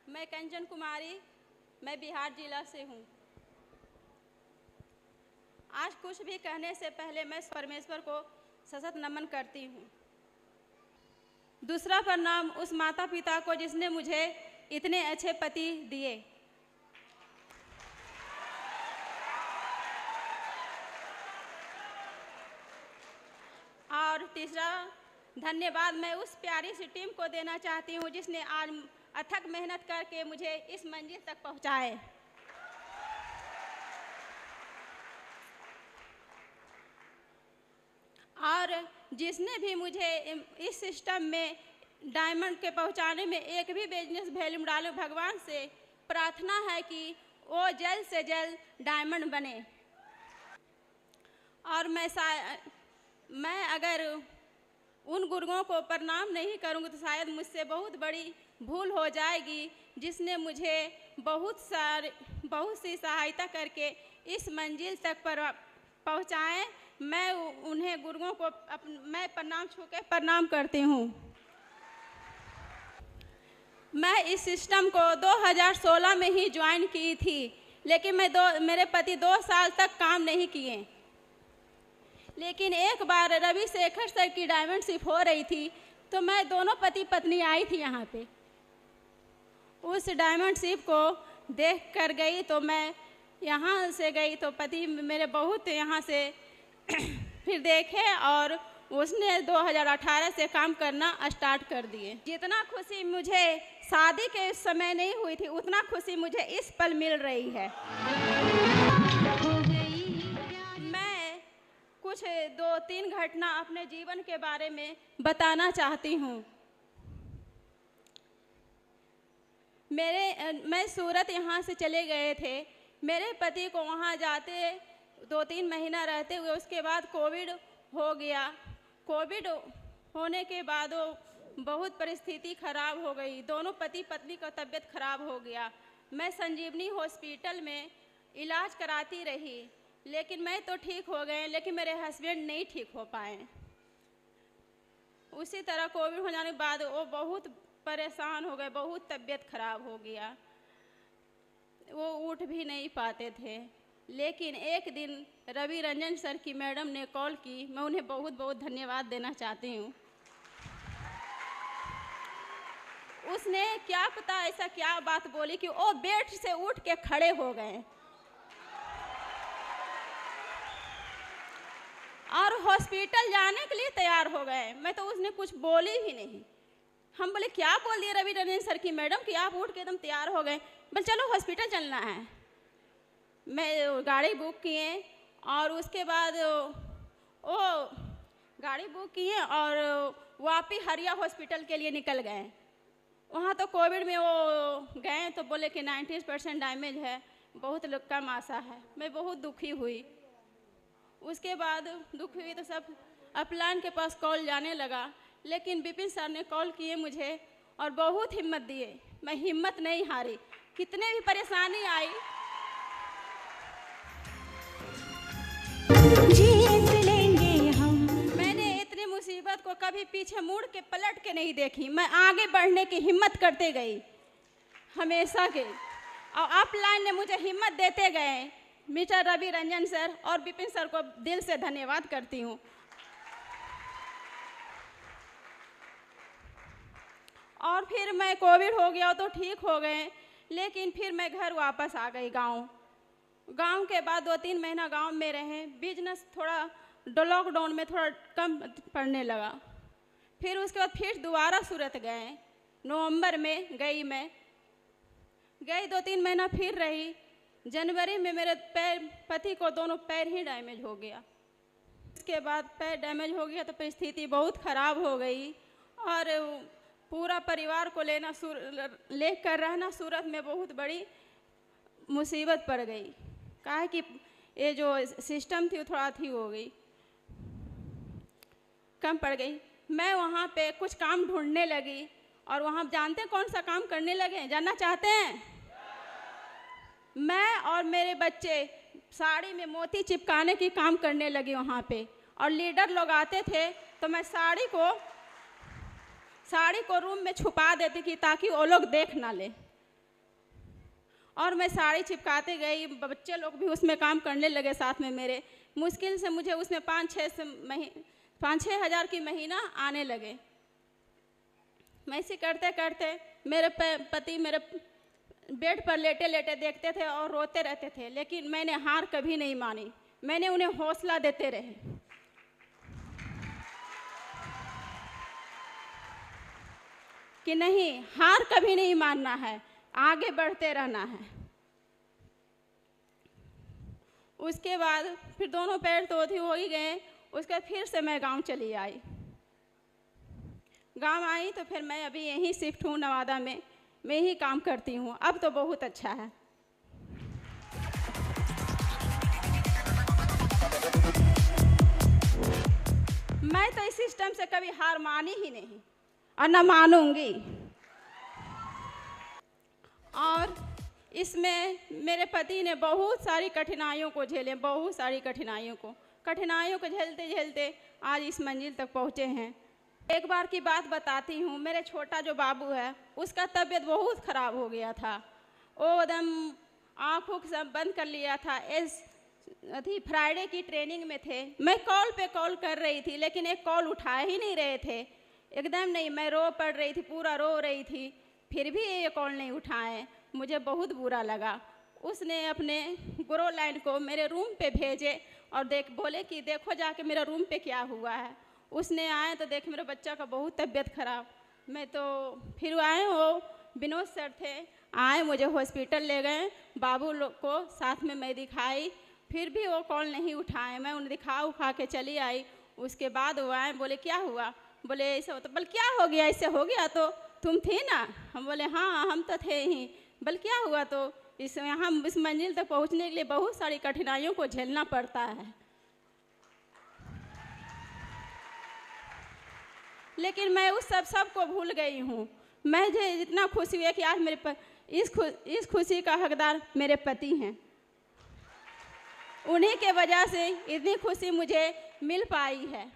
मैं कंचन कुमारी, मैं बिहार जिला से हूँ। आज कुछ भी कहने से पहले मैं परमेश्वर को सशत नमन करती हूँ। दूसरा प्रणाम उस माता पिता को जिसने मुझे इतने अच्छे पति दिए। और तीसरा धन्यवाद मैं उस प्यारी सी टीम को देना चाहती हूँ जिसने आज अथक मेहनत करके मुझे इस मंजिल तक पहुँचाए। और जिसने भी मुझे इस सिस्टम में डायमंड के पहुंचाने में एक भी बिजनेस वैल्यू डालो, भगवान से प्रार्थना है कि वो जल्द से जल्द डायमंड बने। और मैं अगर उन गुरुओं को प्रणाम नहीं करूंगी तो शायद मुझसे बहुत बड़ी भूल हो जाएगी, जिसने मुझे बहुत सी सहायता करके इस मंजिल तक पहुंचाएं। मैं उन्हें गुरुओं को मैं प्रणाम छू के प्रणाम करती हूँ। मैं इस सिस्टम को 2016 में ही ज्वाइन की थी, लेकिन मेरे पति 2 साल तक काम नहीं किए। लेकिन एक बार रविशेखर सर की डायमंडशिप हो रही थी तो मैं दोनों पति पत्नी आई थी यहाँ पे। उस डायमंडशिप को देख कर गई तो मैं यहाँ से गई तो पति मेरे बहुत यहाँ से फिर देखे और उसने 2018 से काम करना स्टार्ट कर दिए। जितना खुशी मुझे शादी के समय नहीं हुई थी उतना खुशी मुझे इस पल मिल रही है। मैं कुछ 2-3 घटना अपने जीवन के बारे में बताना चाहती हूँ। मैं सूरत यहाँ से चले गए थे। मेरे पति को वहाँ जाते 2-3 महीना रहते हुए उसके बाद कोविड हो गया। कोविड होने के बाद वो बहुत परिस्थिति खराब हो गई। दोनों पति पत्नी का तबीयत खराब हो गया। मैं संजीवनी हॉस्पिटल में इलाज कराती रही, लेकिन मैं तो ठीक हो गए, लेकिन मेरे हस्बैंड नहीं ठीक हो पाए। उसी तरह कोविड हो जाने के बाद वो बहुत परेशान हो गए, बहुत तबीयत खराब हो गया, वो उठ भी नहीं पाते थे। लेकिन एक दिन रवि रंजन सर की मैडम ने कॉल की। मैं उन्हें बहुत बहुत धन्यवाद देना चाहती हूँ। उसने क्या पता ऐसा क्या बात बोली कि वो बेड से उठ के खड़े हो गए और हॉस्पिटल जाने के लिए तैयार हो गए। मैं तो उसने कुछ बोली ही नहीं। हम बोले क्या बोल दिए रवि रंजन सर की मैडम कि आप उठ के एकदम तैयार हो गए। बोले चलो हॉस्पिटल चलना है। मैं गाड़ी बुक किए और उसके बाद वो गाड़ी बुक किए और वापी हरिया हॉस्पिटल के लिए निकल गए। वहाँ तो कोविड में वो गए तो बोले कि 90% डैमेज है, बहुत कम आशा है। मैं बहुत दुखी हुई। उसके बाद दुख हुई तो सब अपलाइन के पास कॉल जाने लगा, लेकिन विपिन सर ने कॉल किए मुझे और बहुत हिम्मत दिए। मैं हिम्मत नहीं हारी, कितने भी परेशानी आई जीत लेंगे हम। मैंने इतनी मुसीबत को कभी पीछे मुड़ के पलट के नहीं देखी। मैं आगे बढ़ने की हिम्मत करते गई हमेशा के, और अपलाइन ने मुझे हिम्मत देते गए। मिस्टर रवि रंजन सर और विपिन सर को दिल से धन्यवाद करती हूँ। और फिर मैं कोविड हो गया तो ठीक हो गए, लेकिन फिर मैं घर वापस आ गई गांव के बाद 2-3 महीना गांव में रहे। बिजनेस थोड़ा लॉकडाउन में थोड़ा कम पड़ने लगा। फिर उसके बाद फिर दोबारा सूरत गए। नवंबर में गई, मैं गई 2-3 महीना फिर रही। जनवरी में मेरे पति को दोनों पैर ही डैमेज हो गया। उसके बाद पैर डैमेज हो गया तो परिस्थिति बहुत ख़राब हो गई और पूरा परिवार को लेकर रहना सूरत में बहुत बड़ी मुसीबत पड़ गई। कहा कि ये जो सिस्टम थी वो थोड़ा थी हो गई, कम पड़ गई। मैं वहाँ पे कुछ काम ढूंढने लगी और वहाँ जानते हैं कौन सा काम करने लगे, जानना चाहते हैं? मैं और मेरे बच्चे साड़ी में मोती चिपकाने की काम करने लगे वहाँ पे। और लीडर लोग आते थे तो मैं साड़ी को रूम में छुपा देती थी ताकि वो लोग देख ना ले। और मैं साड़ी चिपकाते गई, बच्चे लोग भी उसमें काम करने लगे साथ में मेरे। मुश्किल से मुझे उसमें 5-6 हज़ार की महीना आने लगे। मैं इसे करते करते मेरे पति मेरे बेड पर लेटे लेटे देखते थे और रोते रहते थे, लेकिन मैंने हार कभी नहीं मानी। मैंने उन्हें हौसला देते रहे कि नहीं, हार कभी नहीं मानना है, आगे बढ़ते रहना है। उसके बाद फिर दोनों पैर तो हो ही गए। उसके बाद फिर से मैं गांव चली आई। गांव आई तो फिर मैं अभी यहीं शिफ्ट हूँ नवादा में, मैं ही काम करती हूँ। अब तो बहुत अच्छा है। मैं तो इस सिस्टम से कभी हार मानी ही नहीं और न मानूंगी। और इसमें मेरे पति ने बहुत सारी कठिनाइयों को झेले, बहुत सारी कठिनाइयों को झेलते झेलते आज इस मंजिल तक पहुँचे हैं। एक बार की बात बताती हूँ। मेरे छोटा जो बाबू है उसका तबीयत बहुत ख़राब हो गया था। वो एकदम आँखों सब बंद कर लिया था। अभी फ्राइडे की ट्रेनिंग में थे। मैं कॉल पे कॉल कर रही थी, लेकिन एक कॉल उठा ही नहीं रहे थे। एकदम नहीं, मैं रो पड़ रही थी, पूरा रो रही थी, फिर भी ये कॉल नहीं उठाए। मुझे बहुत बुरा लगा। उसने अपने ग्रो लाइन को मेरे रूम पे भेजे और बोले कि देखो जाके मेरा रूम पे क्या हुआ है। उसने आए तो देख मेरे बच्चा का बहुत तबीयत ख़राब। मैं तो फिर आए, वो विनोद सर थे, आए मुझे हॉस्पिटल ले गए। बाबू लोग को साथ में मैं दिखाई, फिर भी वो कॉल नहीं उठाए। मैं उन्हें उखा के चली आई। उसके बाद वो आए, बोले क्या हुआ? बोले ऐसे हो। तो बोले क्या हो गया? ऐसे हो गया तो तुम थी ना? हम बोले हाँ हम तो थे ही। बोले क्या हुआ? तो हम इस मंजिल तक पहुंचने के लिए बहुत सारी कठिनाइयों को झेलना पड़ता है, लेकिन मैं उस सब को भूल गई हूँ। मुझे इतना खुशी है कि आज मेरे इस खुशी का हकदार मेरे पति हैं। उन्हीं के वजह से इतनी खुशी मुझे मिल पाई है।